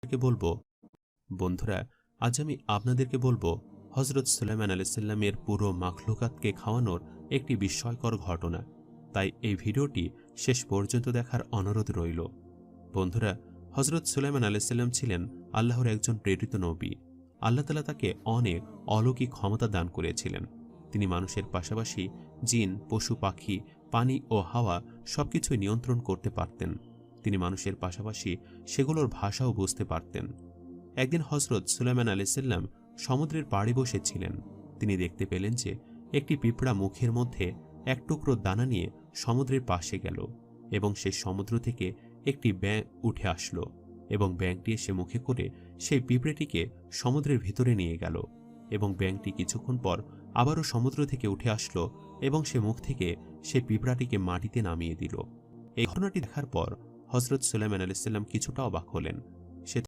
আপনাদেরকে বলবো বন্ধুরা, আজ আমি আপনাদেরকে বলবো হযরত সুলাইমান আলাইহিস সালামের পুরো মাখলুকাতকে খাওয়ানোর একটি বিস্ময়কর ঘটনা। তাই এই ভিডিওটি শেষ পর্যন্ত দেখার অনুরোধ রইল। বন্ধুরা, হযরত সুলাইমান আলাইহিস সালাম ছিলেন আল্লাহর একজন প্রেরিত নবী। আল্লাহ তাআলা তাকে অনেক অলৌকিক ক্ষমতা দান করেছিলেন। তিনি মানুষের পাশাপাশি জিন, পশু পাখি, পানি ও হাওয়া সবকিছুই নিয়ন্ত্রণ করতে পারতেন। তিনি মানুষের পাশাপাশি সেগুলোর ভাষাও বুঝতে পারতেন। একদিন হযরত সুলাইমান আলাইহিস সালাম সমুদ্রের পাড়ে বসেছিলেন। তিনি দেখতে পেলেন যে একটি পিঁপড়া মুখের মধ্যে এক টুকরো দানা নিয়ে সমুদ্রের পাশে গেল এবং সেই সমুদ্র থেকে একটি ব্যাঙ উঠে আসলো এবং ব্যাঙটি এসে মুখে করে সেই পিঁপড়েটিকে সমুদ্রের ভিতরে নিয়ে গেল এবং ব্যাঙটি কিছুক্ষণ পর আবারও সমুদ্র থেকে উঠে আসলো এবং সে মুখ থেকে সেই পিঁপড়াটিকে মাটিতে নামিয়ে দিল। এই ঘটনাটি দেখার পর হযরত সুলাইমান আলাইহিস সালাম কিছুটা অবাক হলেন।